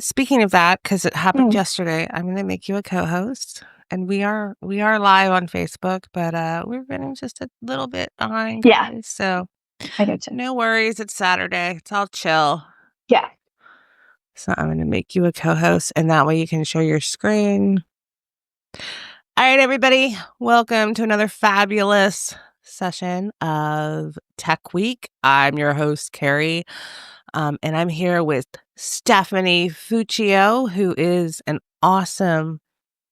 speaking of that, because it happened yesterday, I'm gonna make you a co-host. And we are live on Facebook, but we're running just a little bit behind, Yeah. guys. So I get you. no worries, it's Saturday. It's all chill. Yeah. So I'm gonna make you a co-host, and that way you can share your screen. All right, everybody, welcome to another fabulous session of Tech Week. I'm your host, Carrie, and I'm here with Stephanie Fuccio, who is an awesome,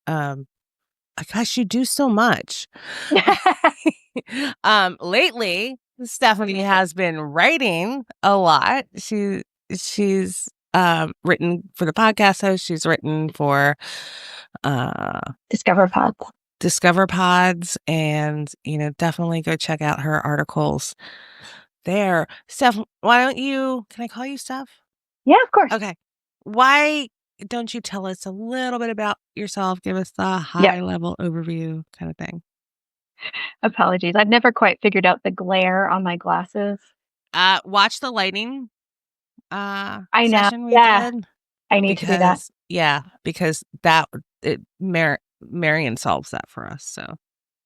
gosh, you do so much. Lately, Stephanie has been writing a lot. She's written for the podcast host. She's written for Discover Pods, and definitely go check out her articles there. Steph, can I call you Steph? Yeah, of course. Okay. Why don't you tell us a little bit about yourself? Give us the high level overview kind of thing. Apologies. I've never quite figured out the glare on my glasses. Watch the lighting I know. session we did. I need to do that. Yeah, because Marion solves that for us. So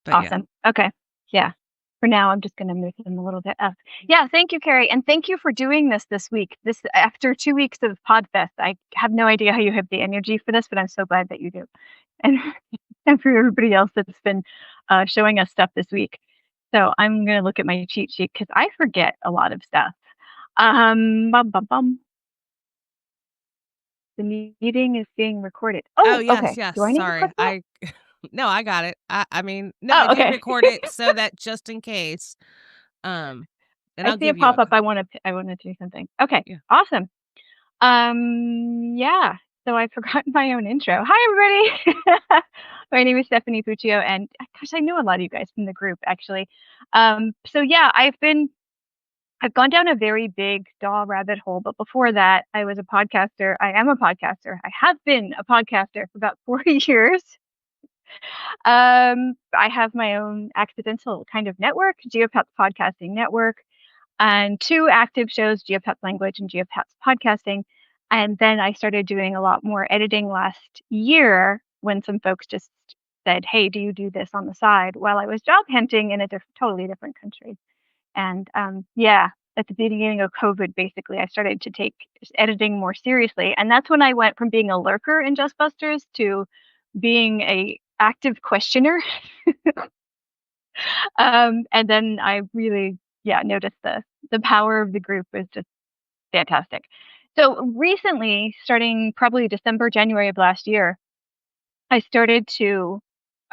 awesome. Yeah. Okay. Yeah. For now, I'm just going to move them a little bit up. Yeah. Thank you, Carrie. And thank you for doing this week. After 2 weeks of PodFest, I have no idea how you have the energy for this, but I'm so glad that you do. And, and for everybody else that's been showing us stuff this week. So I'm going to look at my cheat sheet because I forget a lot of stuff. The meeting is being recorded. Oh yes, okay. yes. Do I need Sorry, to click that? No, I got it. I mean, no, Oh, I okay. did record it so that just in case. And I see a pop up. I want to do something. Okay, yeah. Awesome. Yeah. So I've forgotten my own intro. Hi, everybody. My name is Stephanie Fuccio, and gosh, I know a lot of you guys from the group actually. So yeah, I've gone down a very big DAW rabbit hole, but before that, I was a podcaster. I am a podcaster. I have been a podcaster for about 4 years. I have my own accidental kind of network, Geopats Podcasting Network, and 2 active shows, Geopats Language and Geopats Podcasting. And then I started doing a lot more editing last year when some folks just said, hey, do you do this on the side, while I was job hunting in a totally different country. And yeah, at the beginning of COVID, basically, I started to take editing more seriously. And that's when I went from being a lurker in Justbusters to being a active questioner. And then I really, noticed the power of the group was just fantastic. So recently, starting probably December, January of last year, I started to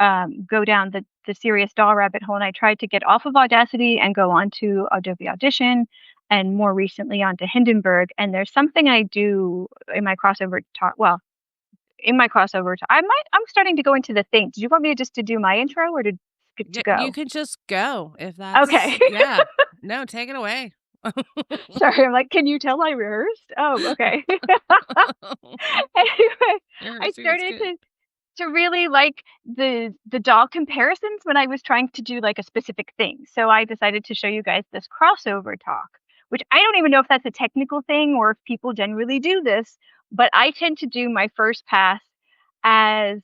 go down the serious DAW rabbit hole, and I tried to get off of Audacity and go on to Adobe Audition, and more recently onto Hindenburg. And there's something I do in my crossover talk. Well, in my crossover, I'm starting to go into the thing. Did you want me to do my intro or to go? You can just go if that's okay. Yeah. No, take it away. Sorry, I'm like, can you tell I rehearsed? Oh, okay. Anyway, I started to really like the DAW comparisons when I was trying to do like a specific thing. So I decided to show you guys this crossover talk, which I don't even know if that's a technical thing or if people generally do this, but I tend to do my first pass as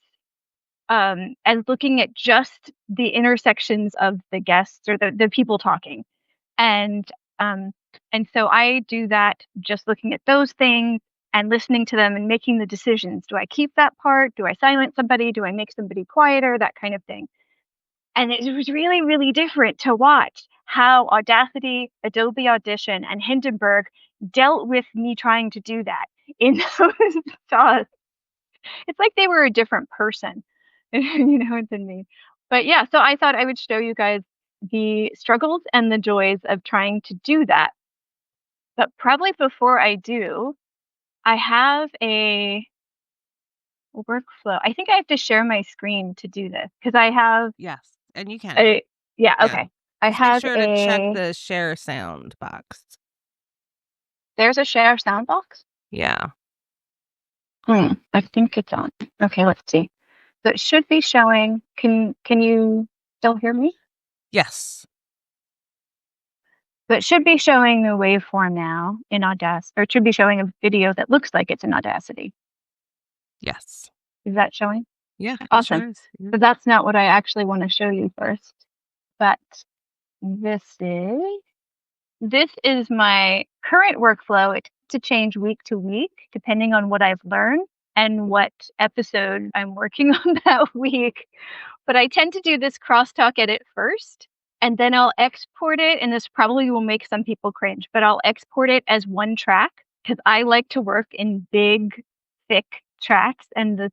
looking at just the intersections of the guests or the people talking. And so I do that just looking at those things and listening to them and making the decisions. Do I keep that part? Do I silence somebody? Do I make somebody quieter? That kind of thing. And it was really, really different to watch how Audacity, Adobe Audition, and Hindenburg dealt with me trying to do that in those DAWs. It's like they were a different person, than me. But yeah, so I thought I would show you guys the struggles and the joys of trying to do that. But probably before I do, I have a workflow. I think I have to share my screen to do this because I have. Yes, and you can. Okay. I have make sure to check the share sound box. There's a share sound box? Yeah. I think it's on. Okay, let's see. So it should be showing. Can you still hear me? Yes. So it should be showing the waveform now in Audacity, or it should be showing a video that looks like it's in Audacity. Yes. Is that showing? Yeah, it Awesome. sure is. Yeah. So that's not what I actually want to show you first. But this is my current workflow. It tends to change week to week depending on what I've learned and what episode I'm working on that week. But I tend to do this crosstalk edit first, and then I'll export it. And this probably will make some people cringe, but I'll export it as one track because I like to work in big, thick tracks, and the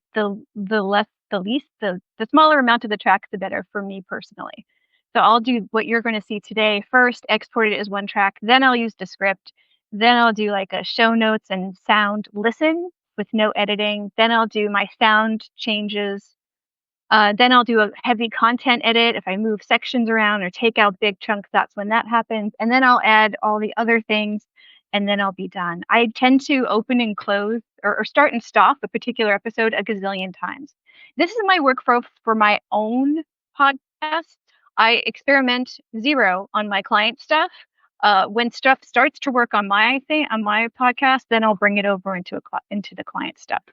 smaller amount of the track, the better for me personally. So I'll do what you're going to see today first, export it as one track, then I'll use Descript, then I'll do like a show notes and sound listen with no editing, then I'll do my sound changes, then I'll do a heavy content edit. If I move sections around or take out big chunks, that's when that happens. And then I'll add all the other things, and then I'll be done. I tend to open and close or start and stop a particular episode a gazillion times. This is my workflow for my own podcast. I experiment zero on my client stuff. When stuff starts to work on my thing on my podcast, then I'll bring it over into the client stuff.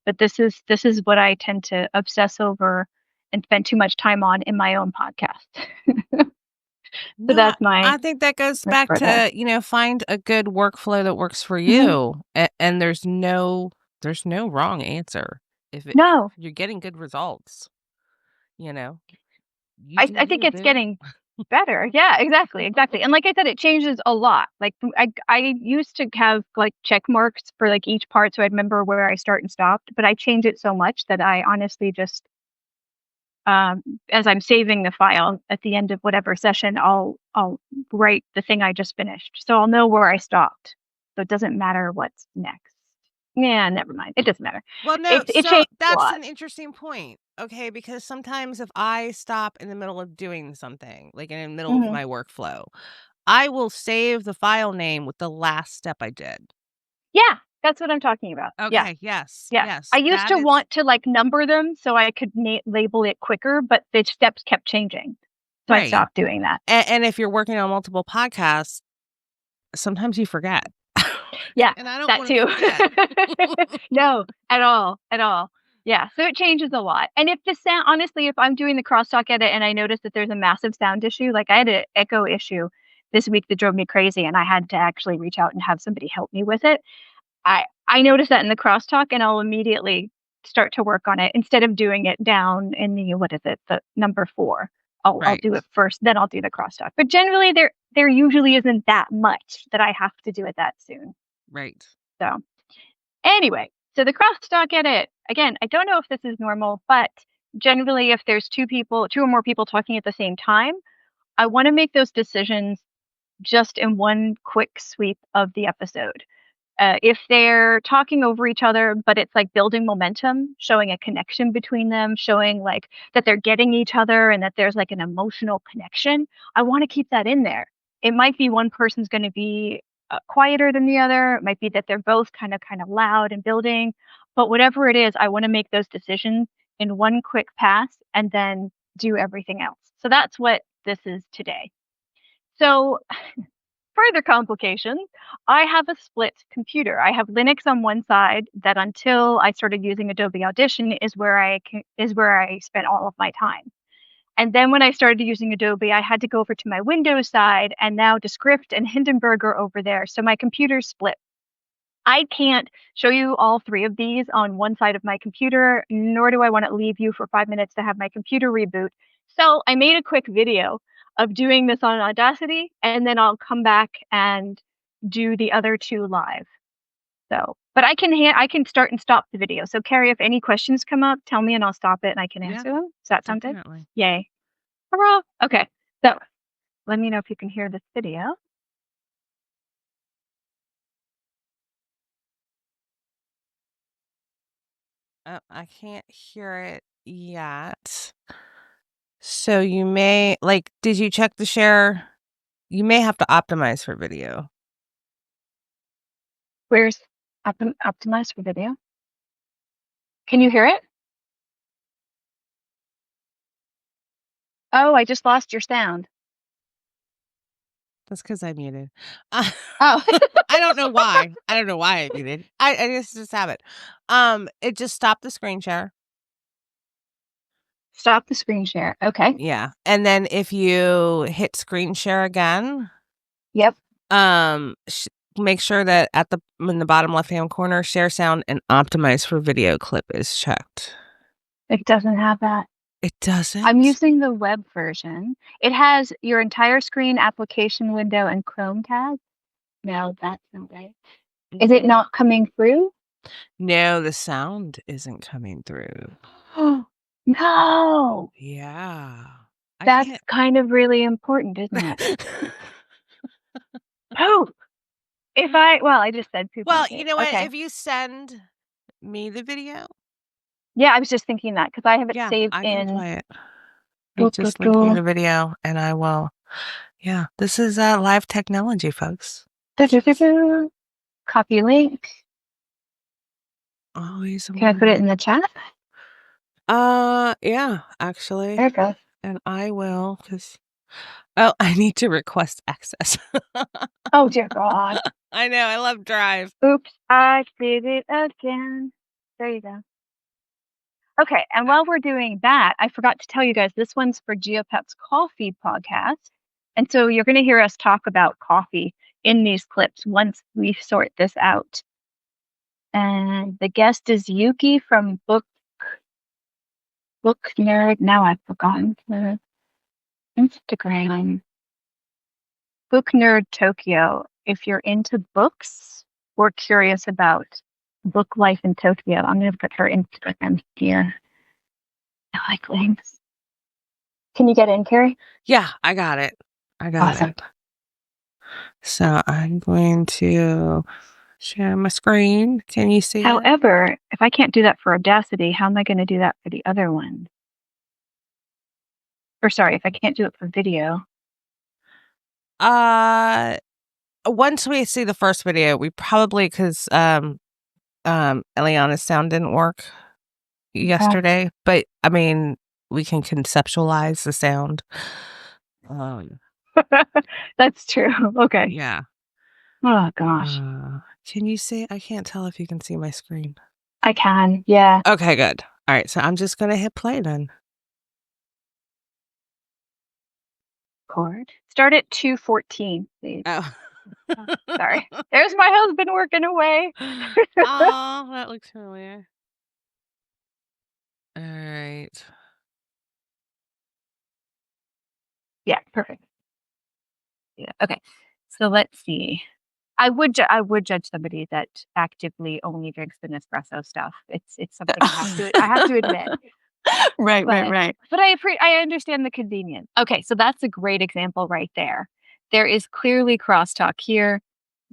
But this is what I tend to obsess over and spend too much time on in my own podcast. So No, that's I think that goes back for that. to, find a good workflow that works for Mhm. you. And there's no wrong answer. If No, you're getting good results, you know, you I do I think you, it's boo. getting better. Yeah, exactly, exactly. And like I said, it changes a lot. Like I used to have like check marks for like each part so I'd remember where I start and stopped, but I change it so much that I honestly just as I'm saving the file at the end of whatever session, I'll write the thing I just finished, so I'll know where I stopped. So it doesn't matter what's next. Yeah, never mind. It doesn't matter. Well, no, It so changes a that's lot. an interesting point. Okay, because sometimes if I stop in the middle of doing something, like in the middle of Mhm. my workflow, I will save the file name with the last step I did. Yeah, that's what I'm talking about. Yeah, Okay, yes, yeah. I yes, used that to is want to like number them so I could label it quicker, but the steps kept changing, so I right. stopped doing that. And if you're working on multiple podcasts, sometimes you forget. Yeah, And I don't that wanna too. forget. No, at all, at all. Yeah, so it changes a lot. And if the sound honestly, if I'm doing the crosstalk edit and I notice that there's a massive sound issue, like I had an echo issue this week that drove me crazy and I had to actually reach out and have somebody help me with it. I notice that in the crosstalk and I'll immediately start to work on it instead of doing it down in the what is it, the number 4. I'll Right, do it first, then I'll do the crosstalk. But generally there usually isn't that much that I have to do it that soon. right. So anyway, so the crosstalk edit, again, I don't know if this is normal, but generally if there's two or more people talking at the same time, I want to make those decisions just in one quick sweep of the episode. If they're talking over each other, but it's like building momentum, showing a connection between them, showing like that they're getting each other and that there's like an emotional connection, I want to keep that in there. It might be one person's going to be quieter than the other. It might be that they're both kind of loud and building, but whatever it is, I want to make those decisions in one quick pass and then do everything else. So that's what this is today. So further complications, I have a split computer. I have Linux on one side that until I started using Adobe Audition is where I spent all of my time. And then when I started using Adobe, I had to go over to my Windows side, and now Descript and Hindenburg are over there. So my computer's split. I can't show you all three of these on one side of my computer, nor do I want to leave you for 5 minutes to have my computer reboot. So I made a quick video of doing this on Audacity, and then I'll come back and do the other two live. So, but I can start and stop the video. So Carrie, if any questions come up, tell me and I'll stop it and I can Yeah, answer them. Does that sound good? definitely. Yay. Hurrah. Okay. So let me know if you can hear this video. Oh, I can't hear it yet. So you may did you check the share? You may have to optimize for video. Where's optimized for video? Can you hear it? Oh, I just lost your sound. That's because I muted. Oh. I don't know why. I don't know why I muted. I just have it. It just stopped the screen share. Stop the screen share. Okay. Yeah. And then if you hit screen share again, Yep. make sure that in the bottom left-hand corner, share sound and optimize for video clip is checked. It doesn't have that. It doesn't? I'm using the web version. It has your entire screen, application window, and Chrome tab. No, that's not right. Is it not coming through? No, the sound isn't coming through. No. Yeah. That's kind of really important, isn't it? Oh, I just said poop. Well, you know what? Okay. If you send me the video. Yeah, I was just thinking that because I have it saved I in. can play it. You just link me the video and I will. Yeah, this is live technology, folks. Copy link. Always. Can I put it in the chat? Yeah, actually. There it goes. And I will, because I need to request access. Oh dear God. I know, I love Drive. Oops, I did it again. There you go. Okay, and while we're doing that, I forgot to tell you guys, this one's for Geopet's Coffee podcast. And so you're going to hear us talk about coffee in these clips once we sort this out. And the guest is Yuki from Book Nerd. Now I've forgotten the Instagram. Book Nerd Tokyo. If you're into books or curious about book life in Tokyo, I'm going to put her Instagram here. I like links. Can you get in, Carrie? Yeah, I got it. Awesome. So I'm going to share my screen. Can you see However, it? If I can't do that for Audacity, how am I going to do that for the other one? Or sorry, if I can't do it for video. Once we see the first video, we probably, because Eliana's sound didn't work yesterday, but I mean, we can conceptualize the sound. That's true. Okay. Yeah. Oh gosh. Can you see? I can't tell if you can see my screen. I can. Yeah. Okay, good. All right, so I'm just gonna hit play then. Record. Start at 2:14, please. Oh. Sorry. There's my husband working away. Oh, that looks familiar. All right. Yeah, perfect. Yeah. Okay. So let's see. I would judge somebody that actively only drinks the Nespresso stuff. It's something I have to admit. Right. But I understand the convenience. Okay, so that's a great example right there. There is clearly crosstalk here.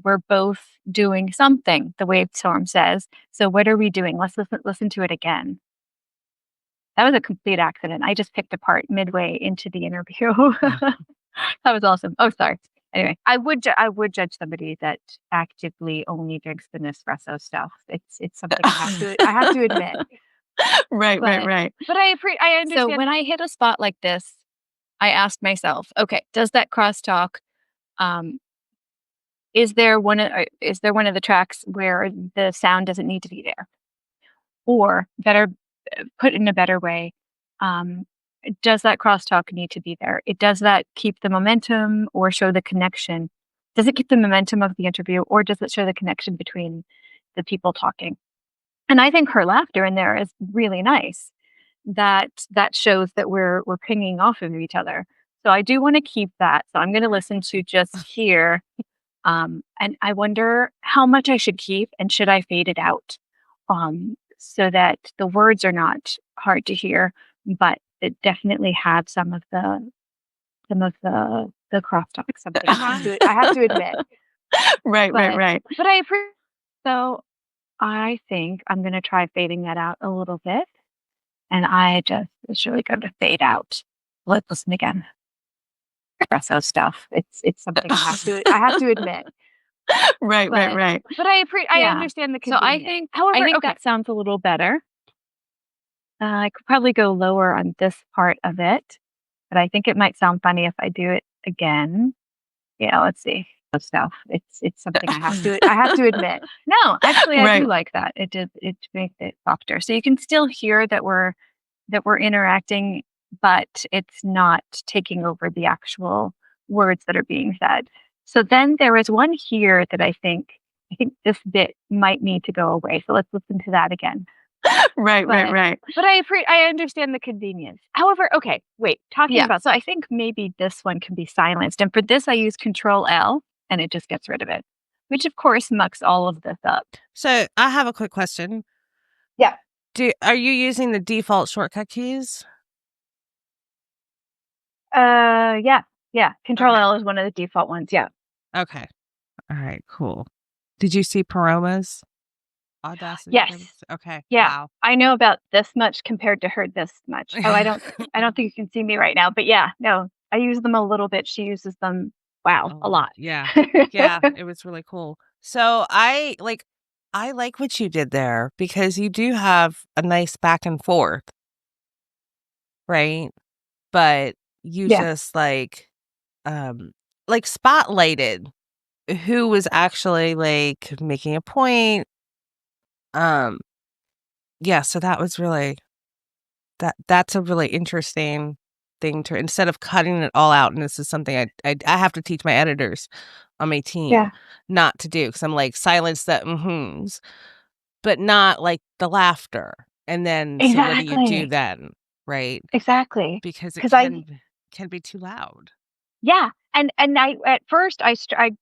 We're both doing something, the Wavestorm says. So what are we doing? Let's listen to it again. That was a complete accident. I just picked apart midway into the interview. That was awesome. Oh, sorry. Anyway, I would judge somebody that actively only drinks the Nespresso stuff. It's something I have to admit. Right. But I understand. So when I hit a spot like this, I asked myself, okay, does that crosstalk? Is there one of the tracks where the sound doesn't need to be there? Or put in a better way, does that crosstalk need to be there? Does that keep the momentum or show the connection? Does it keep the momentum of the interview, or does it show the connection between the people talking? And I think her laughter in there is really nice. That shows that we're pinging off of each other. So I do want to keep that. So I'm going to listen to just here. And I wonder how much I should keep, and should I fade it out? So that the words are not hard to hear, but it definitely have some of the crosstalk. Something I have to admit. Right. But I appreciate. So I think I'm going to try fading that out a little bit, and it's really going to fade out. Let's listen again. Espresso stuff. It's something I have to admit. Right. But I understand the convenience. So I think, however, that sounds a little better. I could probably go lower on this part of it, but I think it might sound funny if I do it again. Yeah, let's see. Stuff. It's something I have to admit. No, actually I do like that. It makes it softer. So you can still hear that we're interacting, but it's not taking over the actual words that are being said. So then there is one here that I think this bit might need to go away. So let's listen to that again. Right. But I understand the convenience. However, okay, wait, talking about, so I think maybe this one can be silenced. And for this, I use Control L and it just gets rid of it, which of course mucks all of this up. So I have a quick question. Yeah. Are you using the default shortcut keys? Yeah. Control L is one of the default ones. Yeah. Okay. All right, cool. Did you see Paroma's Audacity? Yes. Okay. Yeah. Wow. I know about this much compared to her this much. Oh, I don't think you can see me right now, but yeah, no, I use them a little bit. She uses them. Wow, a lot. Yeah. Yeah, it was really cool. So I like what you did there because you do have a nice back and forth, right? But you just spotlighted who was actually like making a point. Yeah, so that was really that's a really interesting thing to, instead of cutting it all out, and this is something I have to teach my editors on my team not to do, because I'm like, silence the mm-hms, but not like the laughter. And then so what do you do then, right? Exactly. Because it can be too loud. Yeah. And I, at first I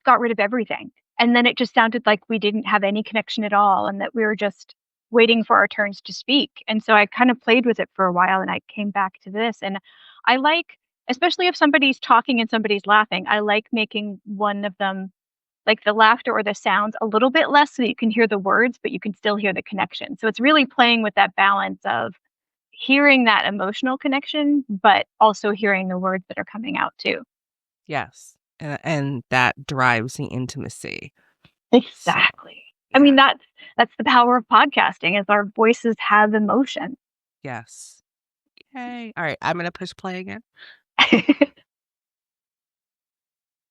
got rid of everything, and then it just sounded like we didn't have any connection at all, and that we were just waiting for our turns to speak. And so I kind of played with it for a while, and I came back to this. And I like, especially if somebody's talking and somebody's laughing, I like making one of them, like the laughter or the sounds, a little bit less so that you can hear the words, but you can still hear the connection. So it's really playing with that balance of hearing that emotional connection, but also hearing the words that are coming out too. Yes. And that drives the intimacy. Exactly. Yeah. I mean, that's the power of podcasting, is our voices have emotion. Yes. Yay. All right, I'm going to push play again. So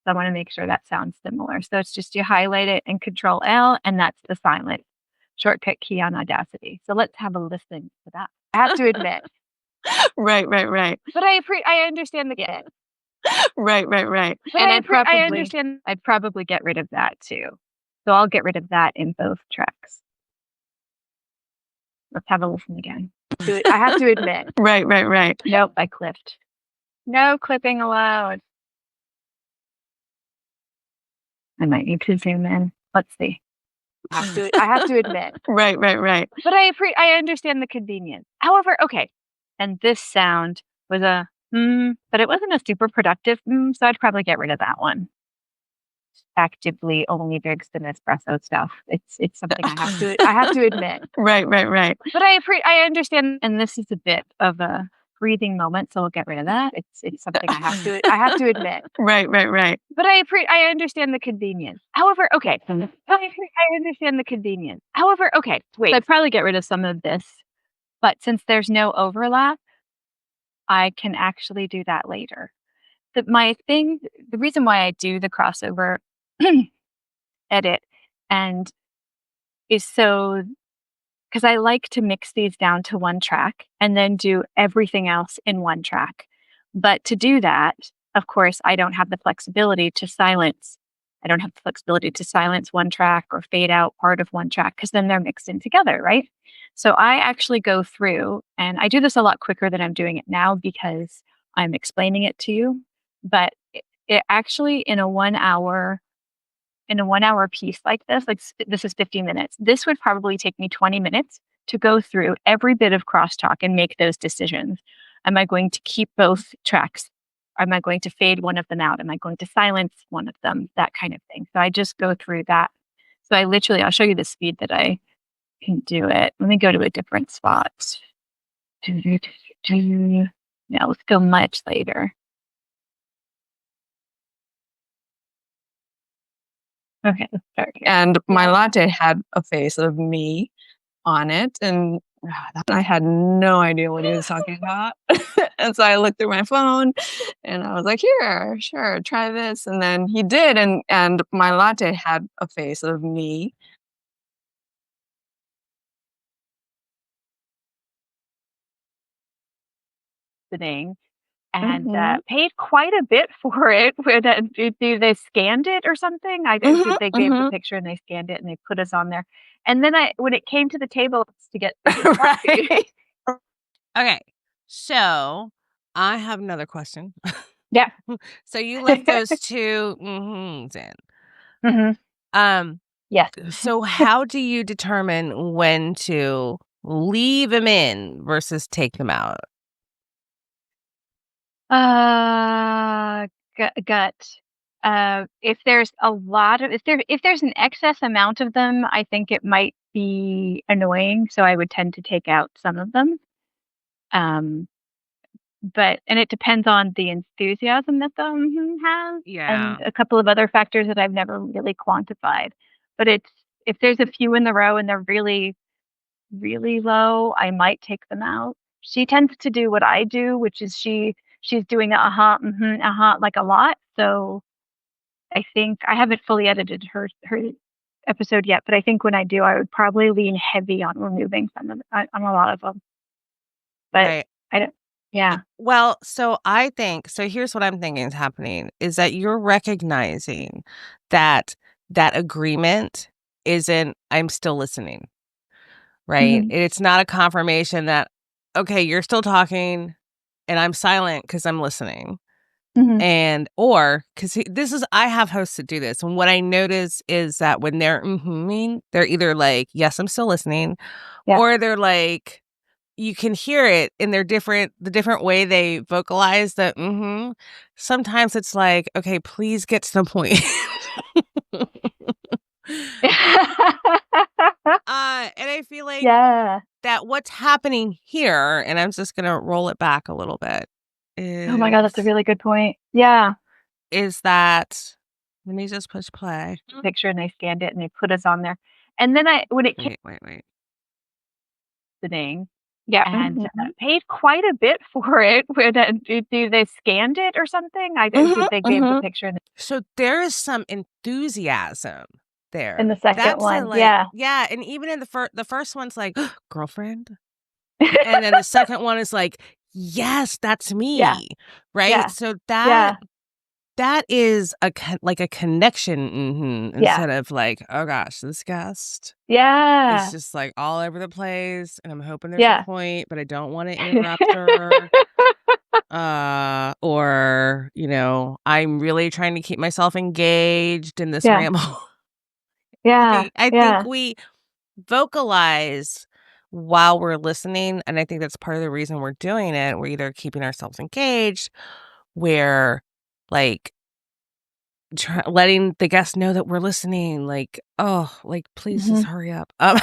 I want to make sure that sounds similar. So it's just you highlight it and Control L, and that's the silent shortcut key on Audacity. So let's have a listen to that. I have to admit. Right. But I understand the bit. Right. But and I'd probably get rid of that too. So I'll get rid of that in both tracks. Let's have a listen again. I have to admit. Right. Nope, I clipped. No clipping allowed. I might need to zoom in. Let's see. I have to admit. Right. But I understand the convenience. However, okay. And this sound was a but it wasn't a super productive so I'd probably get rid of that one. Actively only drinks the Nespresso stuff. It's something I have to admit. Right. But I understand, and this is a bit of a breathing moment, so we'll get rid of that. It's something I have to admit. Right. But I understand the convenience. However, okay. I understand the convenience. However, okay. Wait. So I'd probably get rid of some of this, but since there's no overlap, I can actually do that later. The reason why I do the crossover edit and is so because I like to mix these down to one track and then do everything else in one track. But to do that, of course, I don't have the flexibility to silence. I don't have the flexibility to silence one track or fade out part of one track, because then they're mixed in together, right? So I actually go through, and I do this a lot quicker than I'm doing it now because I'm explaining it to you. But it actually, in a 1 hour piece like this is 50 minutes. This would probably take me 20 minutes to go through every bit of crosstalk and make those decisions. Am I going to keep both tracks? Am I going to fade one of them out? Am I going to silence one of them? That kind of thing. So I just go through that. So I'll show you the speed that I can do it. Let me go to a different spot. No, let's go much later. Okay, let's start here. And my latte had a face of me on it, and I had no idea what he was talking about. And so I looked through my phone and I was like, here, sure, try this. And then he did. And my latte had a face of me. Listening and paid quite a bit for it. They scanned it or something? They gave the picture and they scanned it and they put us on there. And then when it came to the table to get right. Okay, so I have another question. Yeah. So you left those two in. Yes. So how do you determine when to leave them in versus take them out? Gut. If there's a lot of if there's an excess amount of them, I think it might be annoying, so I would tend to take out some of them. But it depends on the enthusiasm that the has, Yeah. and a couple of other factors that I've never really quantified. But if there's a few in the row and they're really, really low, I might take them out. She tends to do what I do, which is she's doing like a lot. So I think I haven't fully edited her episode yet, but I think when I do, I would probably lean heavy on removing some of on a lot of them. But Right. I don't. Yeah. Well, so I think so here's what I'm thinking is happening is that you're recognizing that agreement isn't I'm still listening. Right? It's not a confirmation that okay, you're still talking and I'm silent cuz I'm listening. And or cuz this is I have hosts that do this and what I notice is that when they're they're either like, "Yes, I'm still listening," or they're like you can hear it in the different way they vocalize that sometimes it's like, "Okay, please get to the point." And I feel like that what's happening here, and I'm just gonna roll it back a little bit, Oh my god, that's a really good point. Yeah. is that let me just push play. Picture and they scanned it and they put us on there. And then when it came Wait. listening, and paid quite a bit for it. They scanned it or something? They gave the picture So there is some enthusiasm there. in the second one. Yeah. Yeah, and even in the first one's like, "Girlfriend?" And then the second one is like, "Yes, that's me." Yeah. Right? Yeah. So that is like a connection instead of like, "Oh gosh, this guest Yeah. is just like all over the place and I'm hoping there's a point, but I don't want to interrupt her." Or, I'm really trying to keep myself engaged in this ramble. Yeah. I think we vocalize while we're listening, and I think that's part of the reason we're doing it. We're either keeping ourselves engaged, we're like letting the guests know that we're listening, like, oh, like please just hurry up. Or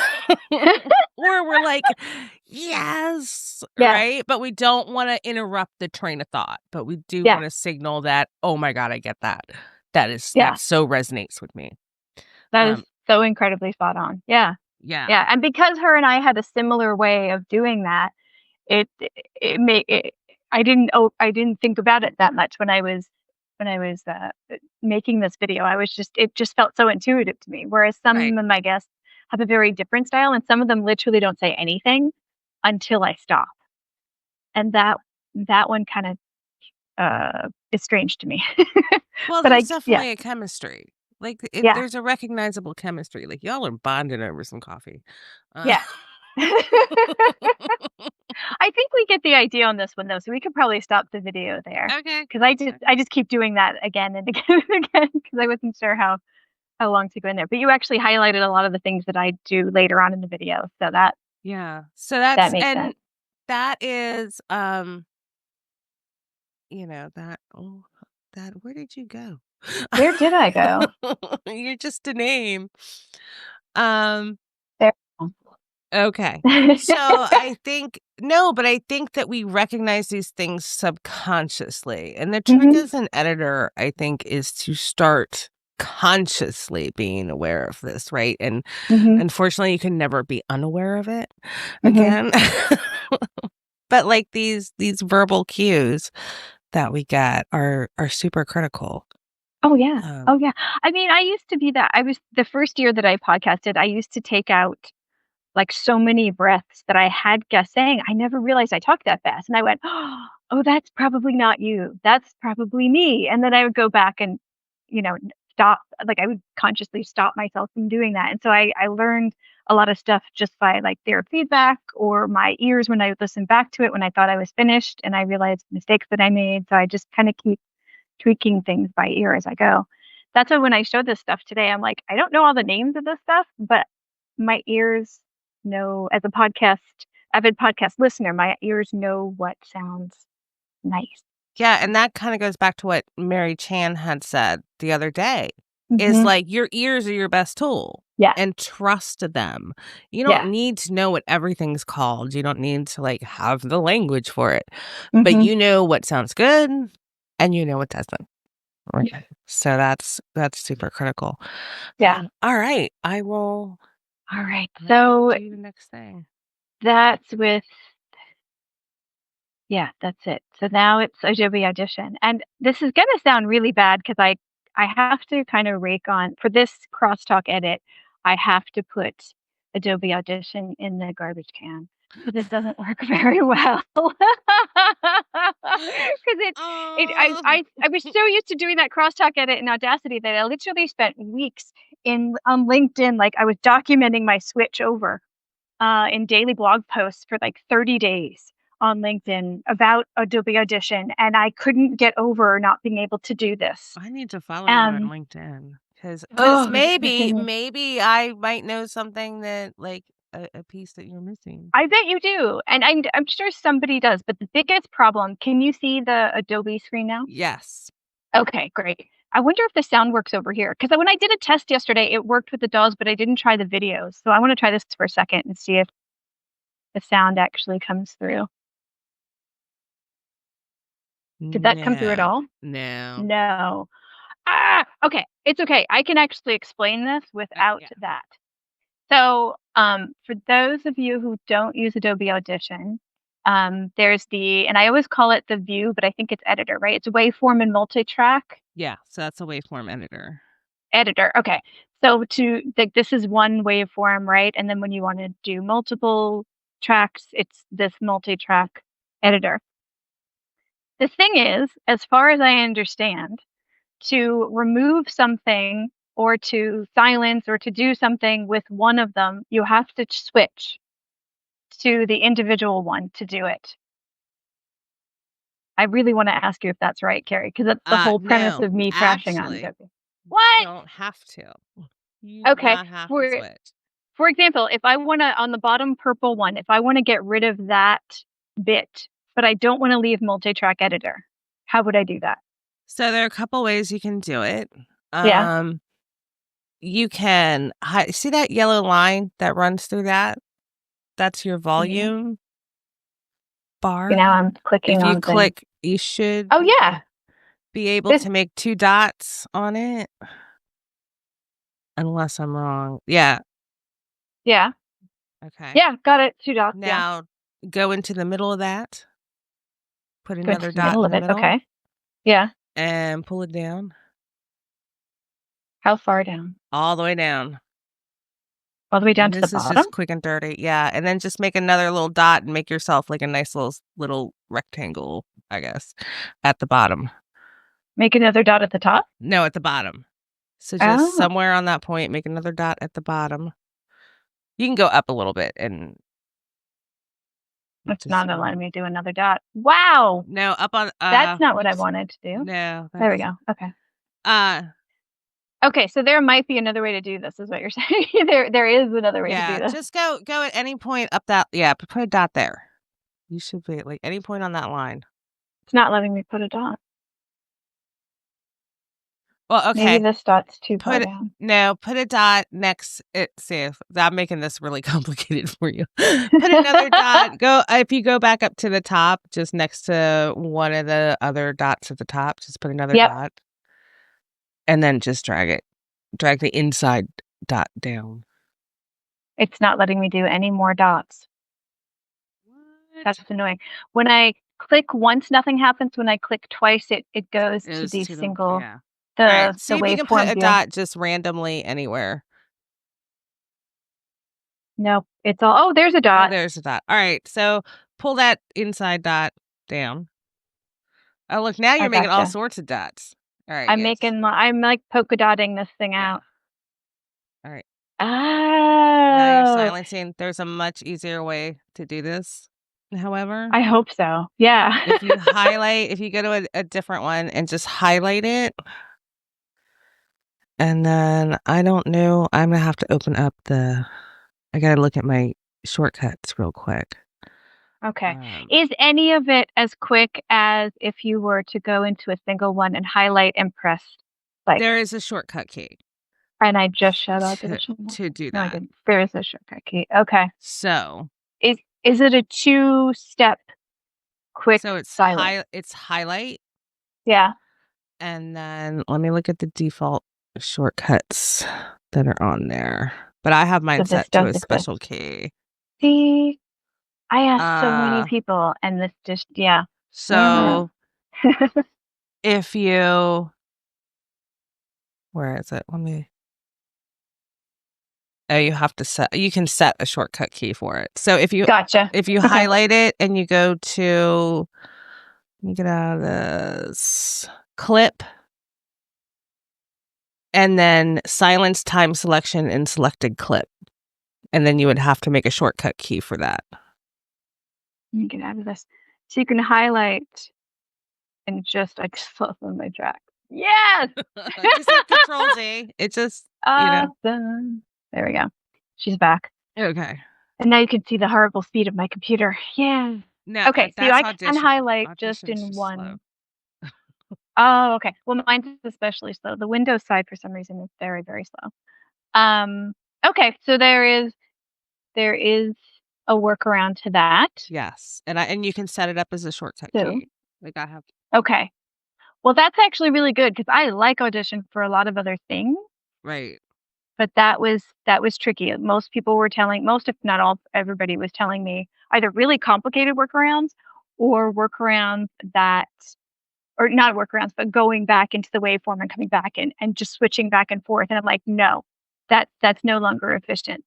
we're like, yes, right? But we don't want to interrupt the train of thought, but we do want to signal that, oh my God, I get that. That so resonates with me. That is so incredibly spot on. Yeah. Yeah. Yeah. And because her and I had a similar way of doing that, I didn't think about it that much when I was making this video. It just felt so intuitive to me. Whereas some of my guests have a very different style and some of them literally don't say anything until I stop. And that one kind of is strange to me. Well, but there's definitely a chemistry. Like there's a recognizable chemistry. Like y'all are bonding over some coffee. Yeah. I think we get the idea on this one though, so we could probably stop the video there. Okay. Because I just keep doing that again and again and again because I wasn't sure how long to go in there. But you actually highlighted a lot of the things that I do later on in the video, so that so that makes sense. That is that where did you go? Where did I go? You're just a name. There. Okay. So I think that we recognize these things subconsciously. And the trick as an editor, I think, is to start consciously being aware of this, right? And Mhm. unfortunately, you can never be unaware of it Mhm. again. But like these verbal cues that we get are super critical. Oh, yeah. Um, Oh, yeah. I mean, I used to be that. I was the first year that I podcasted, I used to take out, like, so many breaths that I had guests saying, I never realized I talked that fast, and I went, "Oh, that's probably not you. That's probably me," and then I would go back and, stop like, I would consciously stop myself from doing that, and so I learned a lot of stuff just by, like, their feedback or my ears when I would listen back to it when I thought I was finished, and I realized mistakes that I made, so I just kinda keep tweaking things by ear as I go. That's why when I showed this stuff today, I'm like, I don't know all the names of this stuff, but my ears know as a avid podcast listener, my ears know what sounds nice. yeah, and that kind of goes back to what Mary Chan had said the other day. Is Mhm. like your ears are your best tool. Yeah. And trust them. You don't Yeah. need to know what everything's called. You don't need to like have the language for it. But Mhm. you know what sounds good and you know what doesn't. Right. Yeah. So that's super critical. Yeah. All right. I will All right. let you So do the next thing. that's with yeah, that's it. So now it's Adobe Audition. And this is gonna sound really bad because I have to kind of rake on for this crosstalk edit, I have to put Adobe Audition in the garbage can because it doesn't work very well. Because Oh. I was so used to doing that crosstalk edit in Audacity that I literally spent weeks in on LinkedIn, like I was documenting my switch over in daily blog posts for like 30 days on LinkedIn about Adobe Audition, and I couldn't get over not being able to do this. I need to follow you on Um, LinkedIn because oh, the maybe thing is, I might know something that like a piece that you're missing. I bet you do, and I'm sure somebody does. But the biggest problem, can you see the Adobe screen now? Yes. Okay, great. I wonder if the sound works over here because when I did a test yesterday, it worked with the DAWs, but I didn't try the videos. So I want to try this for a second and see if the sound actually comes through. Did that come through at No. all? No. No. Okay. It's okay. I can actually explain this without Yeah. that. So, for those of you who don't use Adobe Audition, there's and I always call it the view, but I think it's editor, right? It's waveform and multi-track Yeah. So that's a waveform editor. editor. Okay. So this is one waveform, right? And then when you want to do multiple tracks, it's this multi-track editor. The thing is, as far as I understand, to remove something or to silence or to do something with one of them, you have to switch to the individual one to do it. I really want to ask you if that's right, Carrie, because that's the whole premise No, of me trashing on actually, Adobe. What? don't have to. You do Okay. not have to For switch. for example, if I want to on the bottom purple one, if I want to get rid of that bit, but I don't want to leave multi-track editor, how would I do that? So there are a couple ways you can do it. Yeah. You can see that yellow line that runs through that? That's your Yeah. volume Okay, bar. now I'm clicking If you on things. click, you should Oh yeah. be able This to make 2 dots on it, unless I'm wrong. Yeah, yeah. okay. Yeah, got it. 2 dots, yeah. Now go into the middle of that, put Go into another the dot middle in of the it, middle, okay. Yeah. and pull it down, How far down? all the way down. All the way down And to the this is bottom? just quick and dirty, yeah, and then just make another little dot and make yourself, like, a nice little rectangle, I guess, at the bottom. Make another dot at the top? No, at the bottom. So just Oh, somewhere on that point, make another dot at the bottom. You can go up a little bit and it's just not letting me do another dot. Wow! no, up on, That's not what I oops. wanted to do. No, There we that's go, okay. uh, Okay, so there might be another way to do this is what you're saying. There is another way to do yeah, this. just go at any point up that yeah, put a dot there. You should be at, like, any point on that line. It's not letting me put a dot. Well, Maybe okay. this dot's too far down. Put a dot next see if I'm making this really complicated for you. Put another dot, if you go back up to the top, just next to one of the other dots at the top, just put another Yep. dot. And then just drag the inside dot down. It's not letting me do any more dots. That's annoying. When I click once, nothing happens. When I click twice, it goes to the single, yeah. the Right. See if you can put waveform a view. dot just randomly anywhere. Nope. It's all, oh, there's a Oh, dot. there's a dot. All right. So pull that inside dot down. Oh, look, now you're making all gotcha. sorts of dots. All right. I'm yes. I'm like polka dotting this thing Yeah. out. All right. Oh. Now you're silencing. There's a much easier way to do this. However, I hope so. Yeah. if you highlight, if you go to a different one and just highlight it, and then I don't know, I'm gonna have to open up I gotta look at my shortcuts real quick. Okay. Is any of it as quick as if you were to go into a single one and highlight and press like? There is a shortcut key. And I just shut Audition. To do No, I that. didn't. There is a shortcut key. Okay. So Is it a 2-step quick so it's silent? it's highlight. Yeah. And then let me look at the default shortcuts that are on there. But I have mine set to a special key. See, I asked so many people, and this just, yeah. So if you, where is it? You have to you can set a shortcut key for it. So if you, gotcha. If you highlight it and you go to, let me get out of this, clip, and then silence time selection in selected clip. And then you would have to make a shortcut key for that. Let me get out of this. So you can highlight and I just fell on my track. Yes! Just hit Control Z. It just, awesome. There we go. She's back. Okay. And now you can see the horrible speed of my computer. Yeah. No. Okay, so I can highlight just in one. Oh, okay. Well, mine's especially slow. The Windows side, for some reason, is very, very slow. Okay, so there is a workaround to that. Yes, and you can set it up as a shortcut key. Like I have. Okay. Well, that's actually really good because I like Audition for a lot of other things. Right. But that was tricky. Most people were most, if not all, everybody was telling me either really complicated workarounds or workarounds or not workarounds, but going back into the waveform and coming back and just switching back and forth. And I'm like, no, that's no longer efficient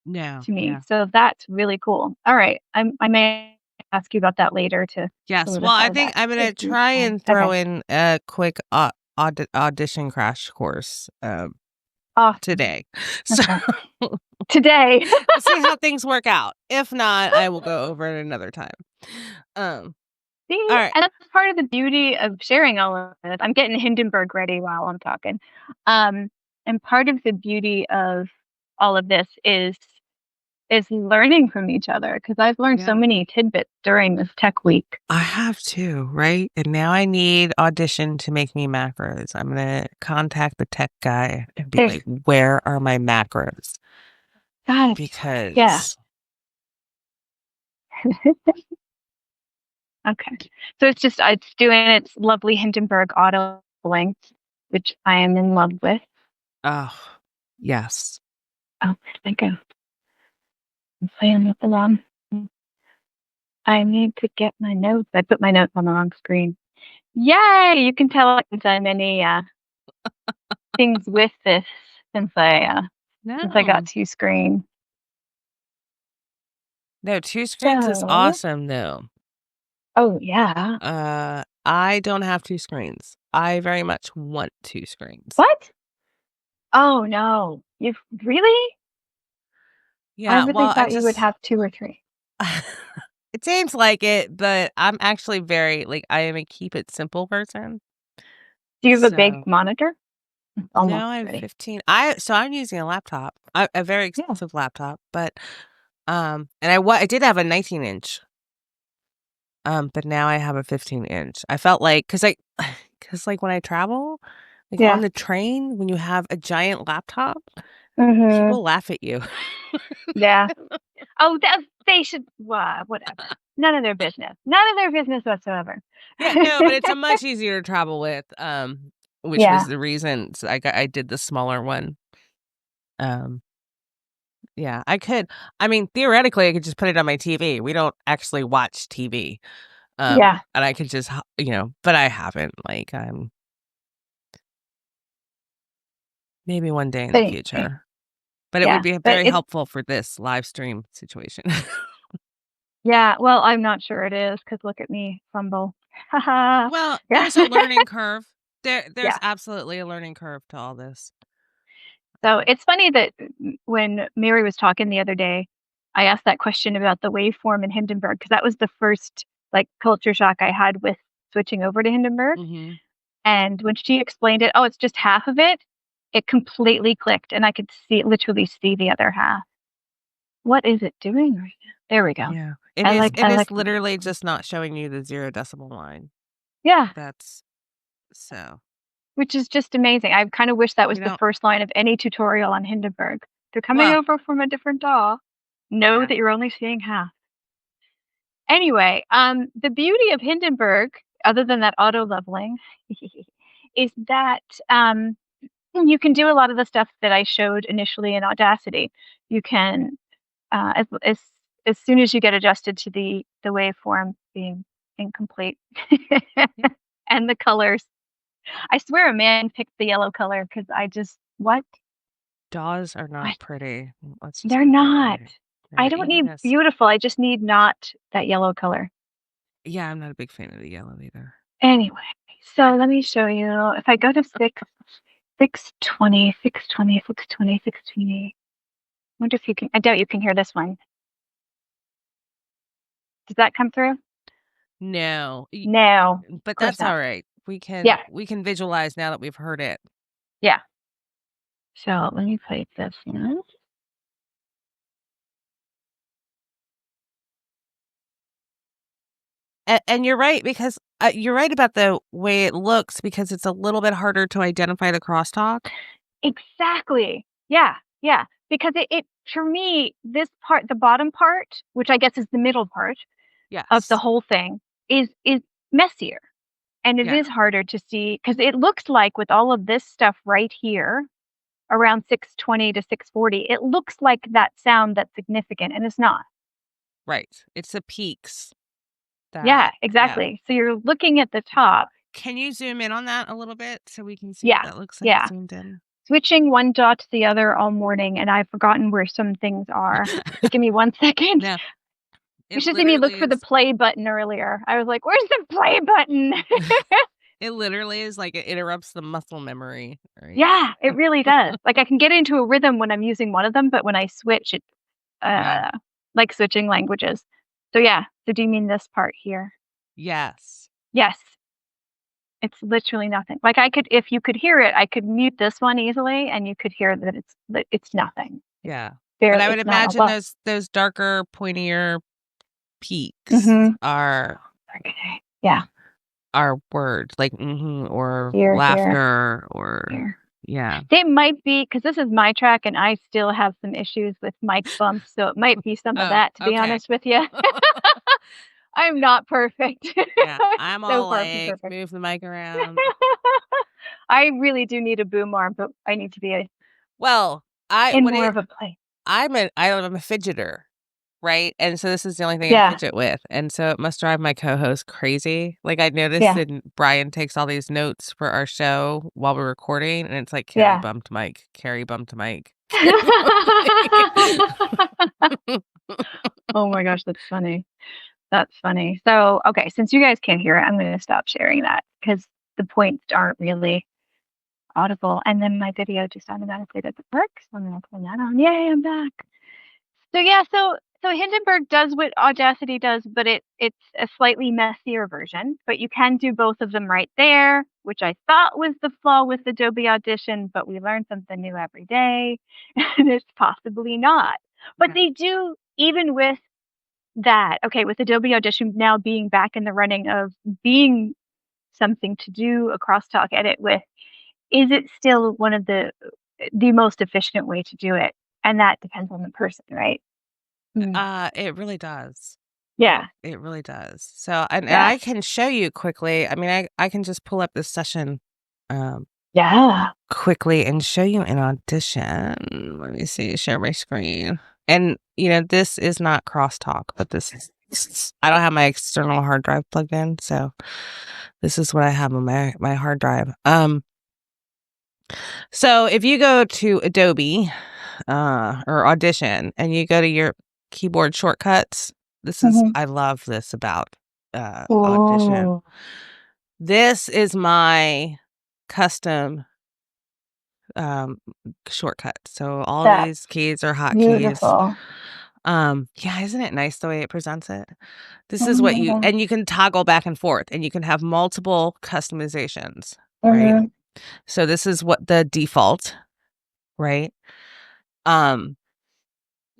to me. Yeah. So that's really cool. All right. I may ask you about that later to. Yes. Well, I think I'm going to try and throw in a quick audition crash course today. So today. Let's see how things work out. If not, I will go over it another time. See, all right. And that's part of the beauty of sharing all of it. I'm getting Hindenburg ready while I'm talking. And part of the beauty of all of this is learning from each other because I've learned so many tidbits during this tech week. I have too, right? And now I need Audition to make me macros. I'm going to contact the tech guy and be like, where are my macros? God, because yeah. Okay. So it's doing its lovely Hindenburg auto length, which I am in love with. Oh, yes. Oh, thank you. I'm playing with the wrong. I need to get my notes. I put my notes on the wrong screen. Yay! You can tell I haven't done any things with this since I got 2 screens. No, 2 screens is awesome though. Oh yeah. I don't have 2 screens. I very much want 2 screens. What? Oh no. You really? Yeah. I really thought you would have 2 or 3. It seems like it, but I'm actually very I am a keep it simple person. Do you have a big monitor? No, I have 15. So I'm using a laptop, a very expensive laptop, but and I did have a 19-inch. But now I have a 15-inch. I felt like because when I travel, on the train, when you have a giant laptop, people laugh at you. Yeah. Oh, they should. Whatever. None of their business. None of their business whatsoever. Yeah, no, but it's a much easier to travel with. which was the reason I did the smaller one. Yeah, I could. I mean, theoretically, I could just put it on my TV. We don't actually watch TV. And I could just, but I haven't. Like, I'm maybe one day in the future. But it would be very helpful for this live stream situation. Yeah, well, I'm not sure it is because look at me fumble. Well, there's a learning curve. There's absolutely a learning curve to all this. So it's funny that when Mary was talking the other day, I asked that question about the waveform in Hindenburg because that was the first like culture shock I had with switching over to Hindenburg. Mm-hmm. And when she explained it, it's just half of it. It completely clicked, and I could literally see the other half. What is it doing right now? There we go. Yeah, it is literally just not showing you the 0 decibel line. Yeah, that's so. Which is just amazing. I kind of wish that was the first line of any tutorial on Hindenburg. They're coming over from a different DAW. Know that you're only seeing half. Anyway, the beauty of Hindenburg, other than that auto leveling, is that you can do a lot of the stuff that I showed initially in Audacity. You can, as soon as you get adjusted to the waveform being incomplete and the colors. I swear a man picked the yellow color because what? DAWs are not pretty. They're not. I don't need beautiful. I just need not that yellow color. Yeah, I'm not a big fan of the yellow either. Anyway, so let me show you. If I go to 620, 620, 620, 620. Wonder if you can. I doubt you can hear this one. Does that come through? No. But that's all right. We can visualize now that we've heard it. Yeah. So let me play this one. And you're right, because you're right about the way it looks, because it's a little bit harder to identify the crosstalk. Exactly. Yeah. Because it for me, this part, the bottom part, which I guess is the middle part of the whole thing, is messier. And it is harder to see because it looks like with all of this stuff right here, around 620 to 640, it looks like that sound that's significant, and it's not. Right. It's the peaks. Yeah, exactly. So you're looking at the top. Can you zoom in on that a little bit so we can see what that looks like zoomed in? Switching one dot to the other all morning, and I've forgotten where some things are. So give me 1 second. No. You should see me look for the play button earlier. I was like, where's the play button? It literally is like it interrupts the muscle memory. Right? Yeah, it really does. Like I can get into a rhythm when I'm using one of them, but when I switch, it like switching languages. So so do you mean this part here? Yes. It's literally nothing. Like if you could hear it, I could mute this one easily, and you could hear that it's nothing. Yeah, but I would imagine those darker, pointier peaks are our words, like or here, laughter or here. Yeah. They might be because this is my track, and I still have some issues with mic bumps, so it might be some of that. To be honest with you. I'm not perfect. Yeah, I'm all like, move the mic around. I really do need a boom arm, but I need to be in more of a play. I'm a fidgeter, right? And so this is the only thing I fidget with. And so it must drive my co-host crazy. Like I noticed that Brian takes all these notes for our show while we're recording, and it's like, Carrie bumped mic, Carrie bumped mic. Oh my gosh, that's funny. That's funny. So, okay, since you guys can't hear it, I'm going to stop sharing that because the points aren't really audible. And then my video just automatically doesn't work. So I'm going to turn that on. Yay, I'm back. So so Hindenburg does what Audacity does, but it's a slightly messier version. But you can do both of them right there, which I thought was the flaw with Adobe Audition, but we learn something new every day, and it's possibly not. But they do, even with that, with Adobe Audition now being back in the running of being something to do a crosstalk edit with, is it still one of the most efficient way to do it? And that depends on the person, right? It really does. Yeah. It really does. So, and I can show you quickly. I mean, I can just pull up this session quickly and show you an audition. Let me see, share my screen. And, this is not crosstalk, but this is, I don't have my external hard drive plugged in, so this is what I have on my hard drive. So if you go to Adobe or Audition and you go to your keyboard shortcuts, I love this about Audition. This is my custom shortcut. So all these keys are hotkeys. Yeah, isn't it nice the way it presents it? This is what and you can toggle back and forth and you can have multiple customizations, right? So this is what the default, right?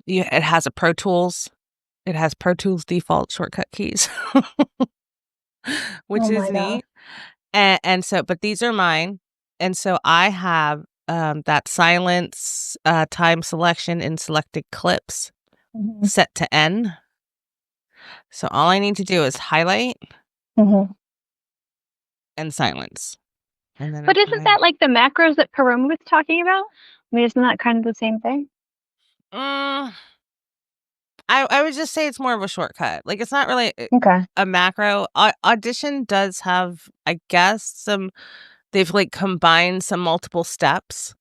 It has a Pro Tools. It has Pro Tools default shortcut keys, which is neat. And so, but these are mine. And so I have that silence time selection in selected clips set to N. So all I need to do is highlight and silence. And then But isn't that like the macros that Karoma was talking about? I mean, isn't that kind of the same thing? I would just say it's more of a shortcut. Like, it's not really a macro. Audition does have, I guess, they've like combined some multiple steps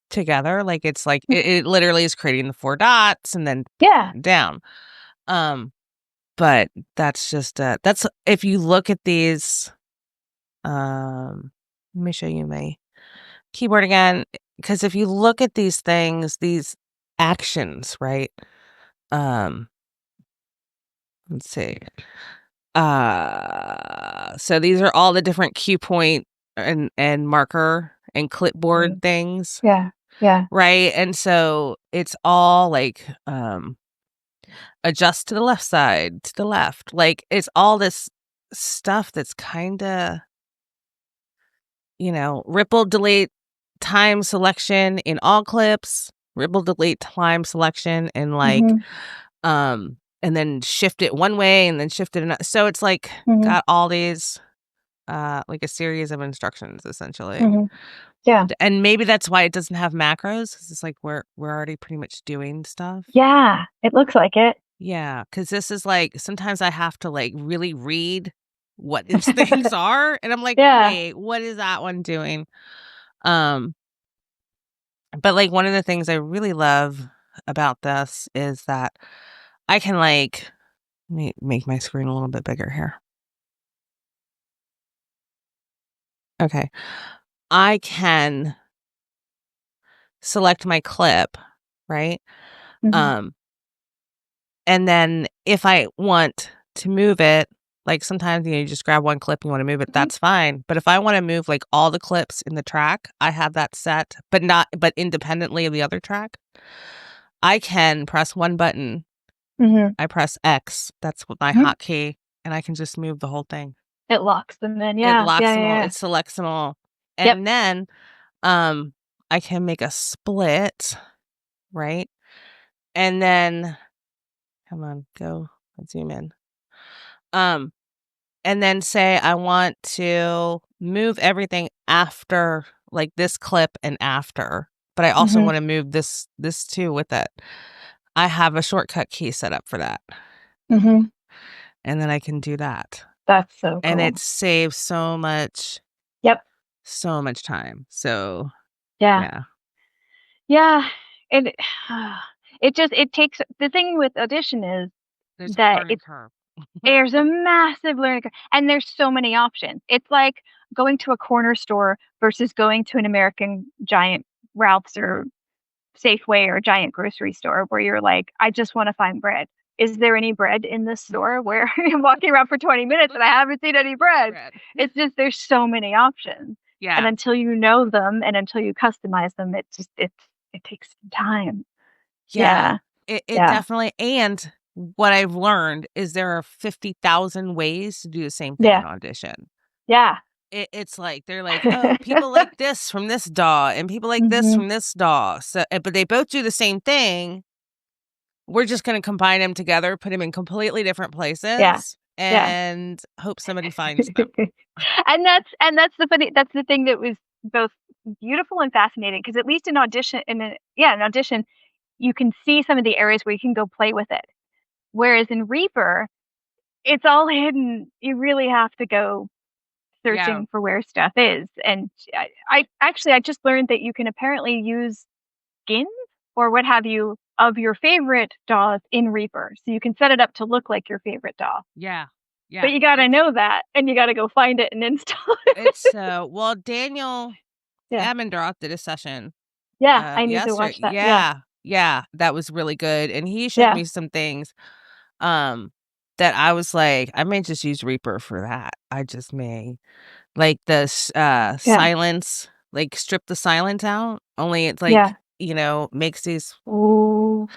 together. Like, it's like it literally is creating the 4 dots and then down. But that's just that's if you look at these. Let me show you my keyboard again, because if you look at these things, these actions, right? Let's see. So these are all the different cue point and marker and clipboard things. Yeah. Right. And so it's all like adjust to the left side, to the left. Like, it's all this stuff that's kind of, ripple delete time selection in all clips, ripple delete time selection and like and then shift it one way and then shift it another. So it's like got all these like a series of instructions essentially. Yeah. And maybe that's why it doesn't have macros, because it's like we're already pretty much doing stuff. Yeah, it looks like it. Yeah, because this is like sometimes I have to like really read what these things are, and I'm like, wait, what is that one doing? But like one of the things I really love about this is that I can like make my screen a little bit bigger here. Okay. I can select my clip, right? And then if I want to move it, like sometimes you just grab one clip and you want to move it, that's fine. But if I want to move like all the clips in the track, I have that set, but independently of the other track. I can press one button. I press X. That's my hotkey, and I can just move the whole thing. It locks them in. Yeah. It locks them all. It selects them all. And then I can make a split, right? And then come on, go. Let's zoom in. And then say I want to move everything after like this clip and after, but I also want to move this too with it. I have a shortcut key set up for that. And then I can do that. That's so cool. And it saves so much. So much time. So yeah. It takes, the thing with Audition is there's that curve. There's a massive learning curve, and there's so many options. It's like going to a corner store versus going to an American Giant Ralph's or Safeway or Giant grocery store where you're like, I just want to find bread. Is there any bread in this store? Where I'm walking around for 20 minutes and I haven't seen any bread. It's just, there's so many options. Yeah. And until you know them and until you customize them, it takes some time. Yeah. It definitely, and what I've learned is there are 50,000 ways to do the same thing in Audition. Yeah. It's like, they're like, oh, people like this from this DAW and people like this from this DAW. So, but they both do the same thing. We're just going to combine them together, put them in completely different places. and hope somebody finds them. And that's the thing that was both beautiful and fascinating, because at least in Audition, you can see some of the areas where you can go play with it. Whereas in Reaper, it's all hidden. You really have to go searching for where stuff is. And I just learned that you can apparently use skins or what have you of your favorite DAWs in Reaper. So you can set it up to look like your favorite DAW. Yeah. Yeah. But you got to know that, and you got to go find it and install it. It's well, Daniel Amendroth did a session. Yeah, I need to watch that. Yeah, that was really good. And he showed me some things that I was like, I may just use Reaper for that. I just may. Like the silence, like strip the silence out. Only it's like, makes these. Ooh.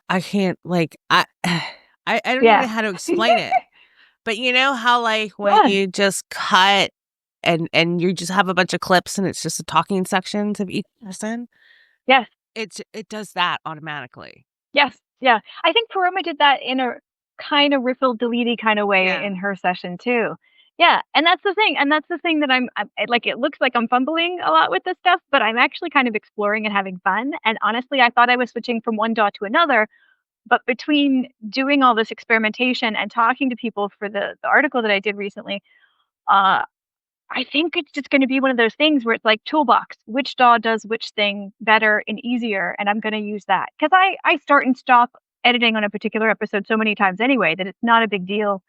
I can't I don't even know how to explain it. But you know how like when you just cut and you just have a bunch of clips and it's just the talking sections of each person? Yes. It does that automatically. Yes. Yeah. I think Paroma did that in a kind of riffle deletey kind of way in her session too. Yeah. And that's the thing. And that's the thing that I'm like, it looks like I'm fumbling a lot with this stuff, but I'm actually kind of exploring and having fun. And honestly, I thought I was switching from one DAW to another. But between doing all this experimentation and talking to people for the article that I did recently, I think it's just going to be one of those things where it's like toolbox, which DAW does which thing better and easier. And I'm going to use that because I start and stop editing on a particular episode so many times anyway, that it's not a big deal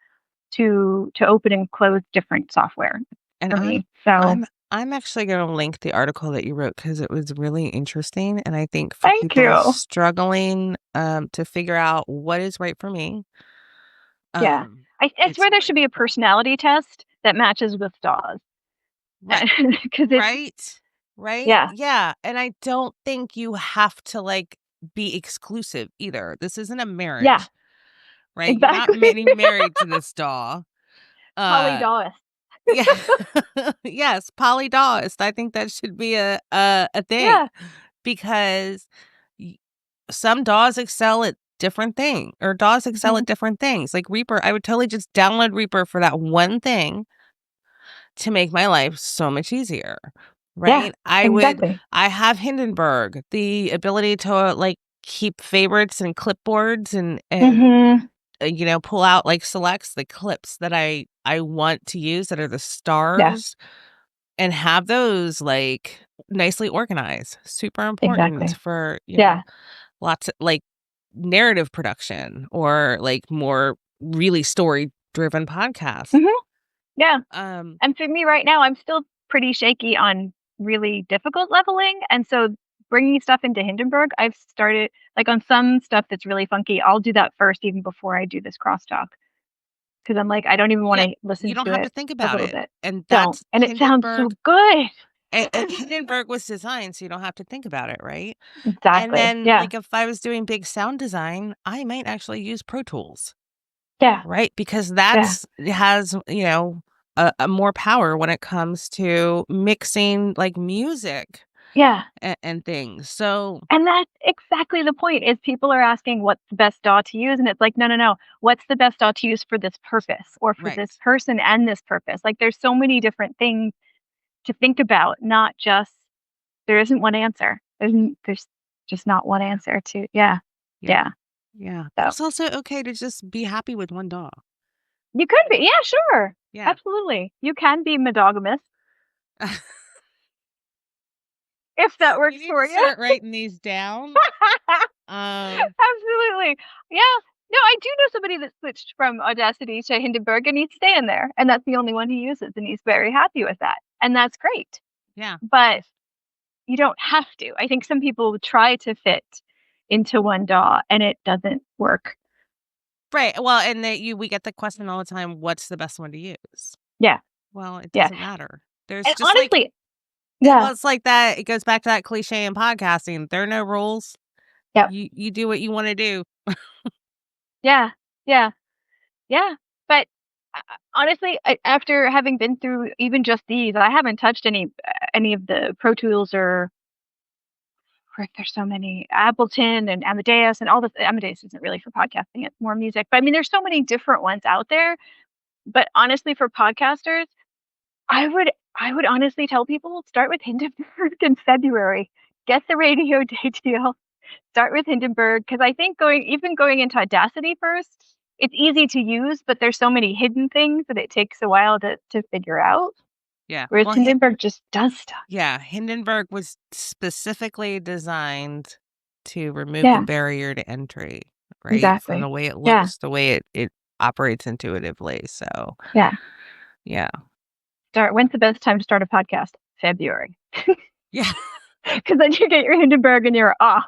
to open and close different software for me. So I'm actually going to link the article that you wrote because it was really interesting. And I think for people struggling to figure out what is right for me. It's where there should be a personality test that matches with DAWs. Right. Right. Yeah. And I don't think you have to like be exclusive either. This isn't a marriage. Yeah. Right. Exactly. You're not getting married to this DAW. Polydawist. Yeah. Yes, polydawist. I think that should be a thing. Yeah. Because some DAWs excel at different things, or DAWs excel at different things. Like Reaper, I would totally just download Reaper for that one thing to make my life so much easier. Right? Yeah, I have Hindenburg, the ability to like keep favorites and clipboards and pull out like selects the clips that I want to use that are the stars and have those like nicely organized. Super important for lots of like narrative production or like more really story driven podcasts. Yeah. And for me right now, I'm still pretty shaky on really difficult leveling. And so bringing stuff into Hindenburg, I've started like on some stuff that's really funky. I'll do that first, even before I do this crosstalk. Because I'm like, I don't even want to listen to it. You don't have to think about it. Bit. And it sounds so good. And Hindenburg was designed so you don't have to think about it, right? Exactly. And then like if I was doing big sound design, I might actually use Pro Tools. Yeah. Right? Because that has, a more power when it comes to mixing like music. Yeah. And things. So and that's exactly the point is people are asking what's the best DAW to use. And it's like, no. What's the best DAW to use for this purpose or for this person and this purpose? Like there's so many different things to think about, not just there isn't one answer. There's just not one answer to Yeah. So. It's also okay to just be happy with one DAW. You could be. Yeah, sure. Yeah. Absolutely. You can be monogamous. If that works for you. Start writing these down. Absolutely. Yeah. No, I do know somebody that switched from Audacity to Hindenburg and he's staying there. And that's the only one he uses. And he's very happy with that. And that's great. Yeah. But you don't have to. I think some people try to fit into one DAW and it doesn't work. Right. Well, and we get the question all the time, what's the best one to use? Yeah. Well, it doesn't matter. There's and just honestly, well, it's like that. It goes back to that cliche in podcasting. There are no rules. Yeah. You do what you want to do. Yeah. But honestly, after having been through even just these, I haven't touched any of the Pro Tools or there's so many Ableton and Amadeus and all this. Amadeus isn't really for podcasting; it's more music. But I mean, there's so many different ones out there. But honestly, for podcasters, I would honestly tell people, start with Hindenburg in February. Get the radio day deal. Start with Hindenburg, because I think going into Audacity first, it's easy to use, but there's so many hidden things that it takes a while to figure out. Yeah. Whereas Well, Hindenburg just does stuff. Yeah, Hindenburg was specifically designed to remove the barrier to entry, right? Exactly. From the way it looks, the way it operates intuitively. So Yeah. When's the best time to start a podcast? February. Yeah. Because then you get your Hindenburg and you're off.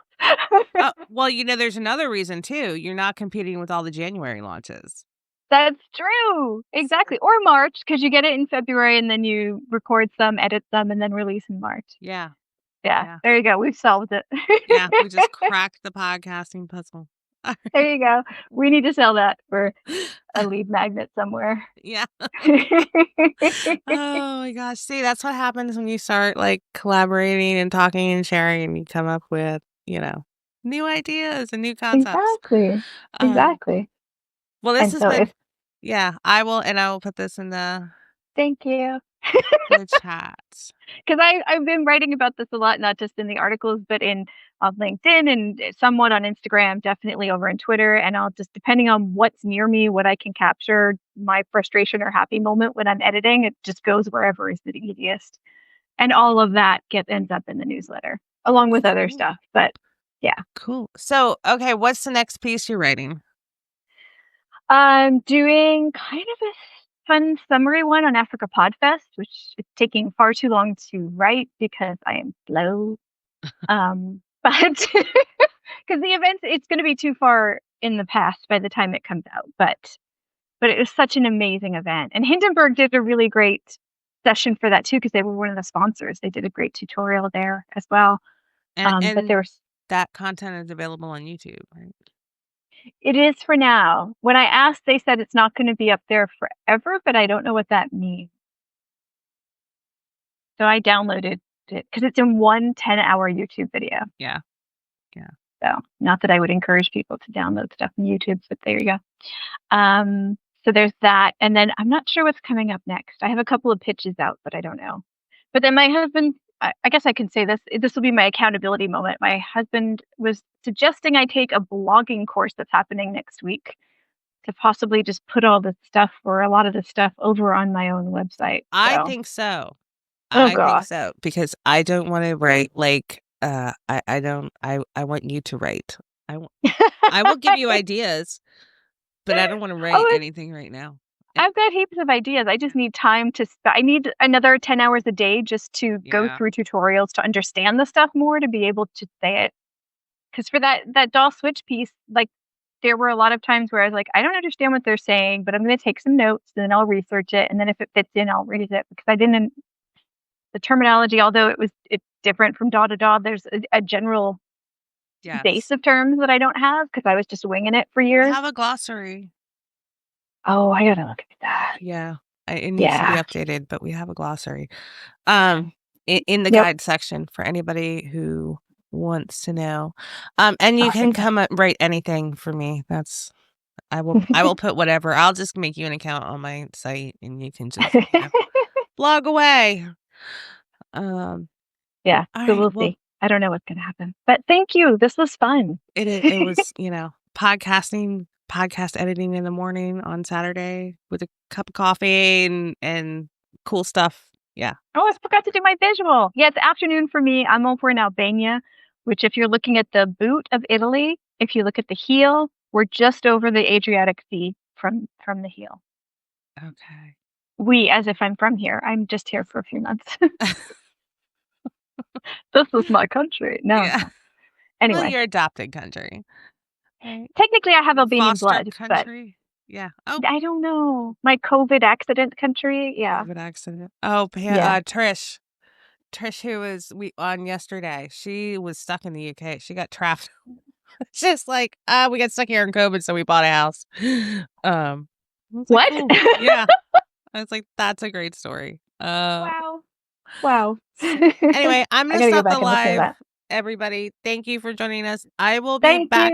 Well, there's another reason too. You're not competing with all the January launches. That's true. Exactly. Or March, because you get it in February and then you record some, edit them, and then release in March. Yeah. There you go. We've solved it. Yeah, we just cracked the podcasting puzzle. There you go. We need to sell that for a lead magnet somewhere. Yeah. Oh my gosh. See, that's what happens when you start like collaborating and talking and sharing, and you come up with, new ideas and new concepts. Exactly. Well, this has been, I will put this in the Thank you. chat. Because I've been writing about this a lot, not just in the articles, but on LinkedIn and somewhat on Instagram, definitely over on Twitter. And I'll just, depending on what's near me, what I can capture, my frustration or happy moment when I'm editing, it just goes wherever is the easiest. And all of that ends up in the newsletter, along with other stuff. But yeah. Cool. So, okay, what's the next piece you're writing? I'm doing kind of a fun summary one on Africa Podfest, which is taking far too long to write because I am slow. But because the event, it's going to be too far in the past by the time it comes out. But it was such an amazing event. And Hindenburg did a really great session for that too, because they were one of the sponsors. They did a great tutorial there as well. And but that content is available on YouTube, right? It is for now. When I asked, they said it's not going to be up there forever, but I don't know what that means. So I downloaded it because it's in one 10-hour YouTube video. Yeah. So not that I would encourage people to download stuff on YouTube, but there you go. So there's that. And then I'm not sure what's coming up next. I have a couple of pitches out, but I don't know. But then my husband, I guess I can say this will be my accountability moment. My husband was suggesting I take a blogging course that's happening next week to possibly just put all the stuff or a lot of the stuff over on my own website. I think so. I think so, because I don't want to write like I want you to write. I will give you ideas, but I don't want to write anything right now. I've got heaps of ideas. I just need time I need another 10 hours a day just to go through tutorials to understand the stuff more, to be able to say it. Because for that DAW switch piece, like there were a lot of times where I was like, I don't understand what they're saying, but I'm going to take some notes and then I'll research it. And then if it fits in, I'll read it, because I didn't, the terminology, although it's different from DAW to DAW, there's a general base of terms that I don't have because I was just winging it for years. We have a glossary. Oh, I gotta look at that. Yeah. It needs to be updated, but we have a glossary. In the guide section for anybody who wants to know. And you can come up, write anything for me. I will put whatever. I'll just make you an account on my site and you can just blog away. So we'll see. I don't know what's gonna happen. But thank you. This was fun. It was, podcast editing in the morning on Saturday with a cup of coffee and cool stuff. Yeah. Oh, I forgot to do my visual. Yeah, it's afternoon for me. I'm over in Albania, which if you're looking at the boot of Italy, if you look at the heel, we're just over the Adriatic Sea from the heel. Okay. As if I'm from here. I'm just here for a few months. This is my country. No. Yeah. Anyway. Well, your adopted country. Technically, I have Albanian blood, country. Yeah. Oh, I don't know. My COVID accident country. Yeah. COVID accident. Oh, Trish, who was on yesterday. She was stuck in the UK. She got trapped. Just like we got stuck here in COVID, so we bought a house. What? Like, cool. Yeah. I was like, that's a great story. Wow. Anyway, I'm gonna stop the live. Everybody, thank you for joining us. I will be back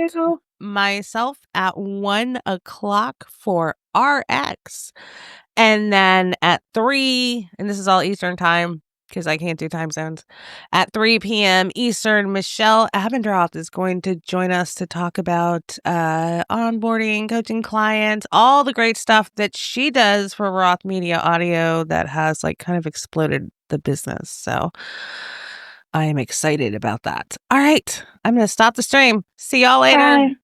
myself at 1:00 for RX. And then at 3, and this is all Eastern time because I can't do time zones. At 3 p.m. Eastern, Michelle Abendroth is going to join us to talk about onboarding, coaching clients, all the great stuff that she does for Roth Media Audio that has like kind of exploded the business. So I am excited about that. All right. I'm going to stop the stream. See y'all later. Bye.